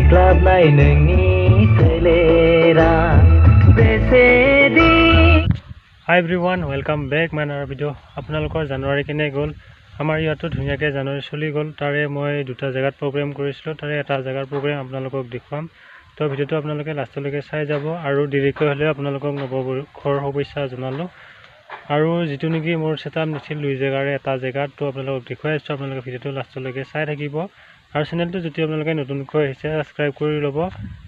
सिख्लाबनाय नोंनि सोलेरा बेसेदि। Hi everyone, welcome back my नया भिडिओ। আপোনালোকৰ জানুৱাৰী কেনে গ'ল? আমাৰ ইয়াতো ধুনীয়াকৈ জানুৱাৰী চলি গ'ল। তাৰে মই দুটা জেগাত প্ৰগ্ৰেম কৰিছিলোঁ, তাৰে এটা জেগাৰ প্ৰগ্ৰেম আপোনালোকক দেখুৱাম। তো ভিডিঅ'টো আপোনালোকে লাষ্টলৈকে চাই যাব, আৰু দেৰিকৈ হ'লেও আপোনালোকক নৱবৰ্ষৰ শুভেচ্ছা জনালোঁ। আৰু যিটো নেকি মোৰ ছেটআপ নিছিল দুই জেগাৰে এটা জেগাত, তো আপোনালোকক দেখুৱাই আছোঁ। আপোনালোকে ভিডিঅ'টো লাষ্টলৈকে চাই থাকিব। আৰু চেনেলটো যদি আপোনালোকে নতুনকৈ আহিছে ছাবস্ক্ৰাইব কৰি ল'ব,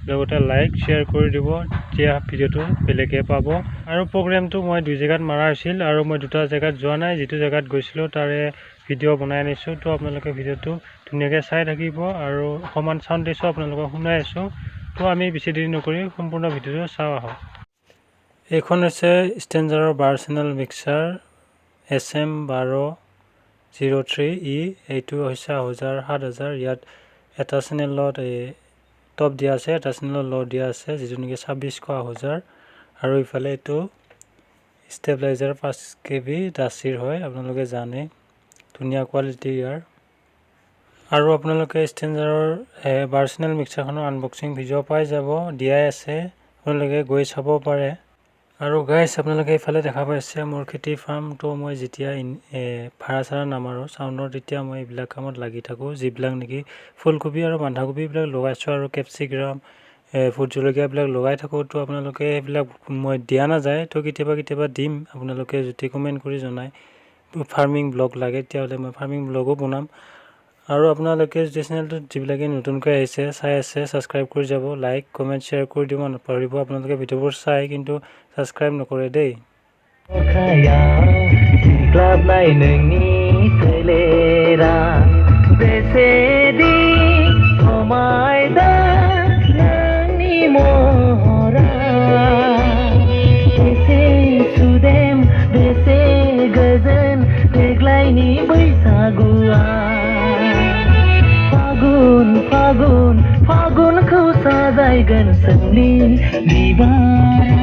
লগতে লাইক শ্বেয়াৰ কৰি দিব, তেতিয়া ভিডিঅ'টো বেলেগে পাব। আৰু প্ৰগ্ৰেমটো মই দুই জেগাত মাৰা হৈছিল, আৰু মই দুটা জেগাত যোৱা নাই। যিটো জেগাত গৈছিলোঁ তাৰে ভিডিঅ' বনাই আনিছোঁ। তো আপোনালোকে ভিডিঅ'টো ধুনীয়াকৈ চাই থাকিব, আৰু অকণমান চাউণ্ড দিছোঁ আপোনালোকক শুনাই আছোঁ। তো আমি বেছি দেৰি নকৰি সম্পূৰ্ণ ভিডিঅ'টো চাওঁ আহক। এইখন হৈছে ষ্টেঞ্জাৰৰ বাৰ চেনেল মিক্সাৰ SM1203E। এইটো হৈছে আহুজাৰ 7000। ইয়াত এটা চেনেলত টপ দিয়া আছে, এটা চেনেলত ল' দিয়া আছে, যিটো নেকি 2600 আহুজাৰ। আৰু ইফালে এইটো ষ্টেবিলাইজাৰ 5 KB ডাচিৰ হয়, আপোনালোকে জানে। ধুনীয়া কোৱালিটি ইয়াৰ। আৰু আপোনালোকে ষ্টেঞ্জাৰৰ বাৰ চেনেল মিক্সাৰখনৰ আনবক্সিং ভিডিঅ' পাই যাব, দিয়াই আছে, আপোনালোকে গৈ চাব পাৰে। আৰু গাইছ, আপোনালোকে এইফালে দেখা পাইছে মোৰ খেতি ফাৰ্ম। তো মই যেতিয়া ভাড়া চাৰা নামাৰোঁ চাউণ্ডৰ, তেতিয়া মই এইবিলাক কামত লাগি থাকোঁ। যিবিলাক নেকি ফুলকবি আৰু বন্ধাকবি এইবিলাক লগাইছোঁ, আৰু কেপচিকাম, ভোট জলকীয়াবিলাক লগাই থাকোঁ। তো আপোনালোকে সেইবিলাক মই দিয়া নাযায়, তো কেতিয়াবা দিম। আপোনালোকে যদি কমেণ্ট কৰি জনায় ফাৰ্মিং ব্লগ লাগে, তেতিয়াহ'লে মই ফাৰ্মিং ব্লগো বনাম। আৰু আপোনালোকে যদি চেনেলটোত যিবিলাকে নতুনকৈ আহিছে চাই আছে, ছাবস্ক্ৰাইব কৰি যাব, লাইক কমেণ্ট শ্বেয়াৰ কৰি দিব নপাহৰিব। আপোনালোকে ভিডিঅ'বোৰ চাই কিন্তু ছাবস্ক্ৰাইব নকৰে দেই। सिख्लाबनाय नोंनि सोलेरा बेसेदि समायना नोंनि महरा बेसे सुदेम बेसे गोजोन देग्लायनि बैसागुआ। फागुन फागुन फागुनखौ साजायगोन सोमलि बिबारा।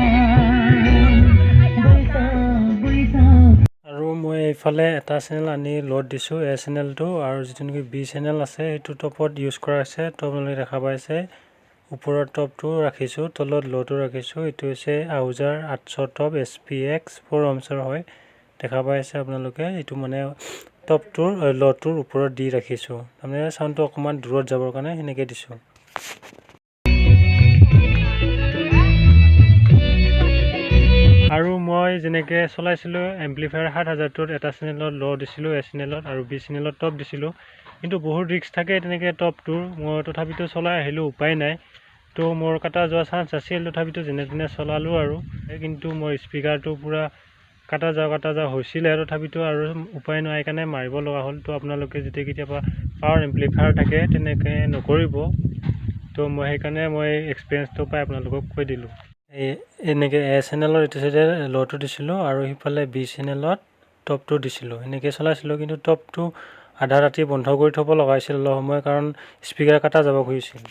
আৰু মই এইফালে এটা চেনেল আনি ল'ড দিছোঁ, এ চেনেলটো, আৰু যিটো নেকি বি চেনেল আছে সেইটো টপত ইউজ কৰা হৈছে। তো আপোনালোকে দেখা পাইছে ওপৰৰ টপটো ৰাখিছোঁ, তলত ল'টো ৰাখিছোঁ। এইটো হৈছে আহুজাৰ 800 টপ SPX 4 ohmsৰ হয়, দেখা পাইছে আপোনালোকে। এইটো মানে টপটোৰ ল'টোৰ ওপৰত দি ৰাখিছোঁ, তাৰমানে চাউণ্ডটো অকণমান দূৰত যাবৰ কাৰণে সেনেকৈ দিছোঁ। আৰু মই যেনেকৈ চলাইছিলোঁ এম্প্লিফায়াৰ 7000টোত এটা চেনেলত ল' দিছিলোঁ, এ চেনেলত, আৰু বি চেনেলত টপ দিছিলোঁ। কিন্তু বহুত ৰিস্ক থাকে তেনেকৈ টপটোৰ। মই তথাপিতো চলাই আহিলোঁ, উপায় নাই। তো মোৰ কাটা যোৱা চান্স আছিল, তথাপিতো যেনে তেনে চলালোঁ। আৰু কিন্তু মোৰ স্পীকাৰটো পূৰা কাটা যোৱা হৈছিলে, তথাপিতো আৰু উপায় নাই কাৰণে মাৰিব লগা হ'ল। তো আপোনালোকে যদি কেতিয়াবা পাৱাৰ এম্প্লিফায়াৰ থাকে তেনেকৈ নকৰিব। তো মই সেইকাৰণে এক্সপিৰিয়েঞ্চটো পাই আপোনালোকক কৈ দিলোঁ। এনেকৈ এ চেনেলত এইটো চাইডে ল'টো দিছিলোঁ, আৰু সিফালে বি চেনেলত টপটো দিছিলোঁ, এনেকৈ চলাইছিলোঁ। কিন্তু টপটো আধা ৰাতি বন্ধ কৰি থ'ব লগা হৈছিল অলপ সময়, কাৰণ স্পীকাৰ কাটা যাব খুজিছিল।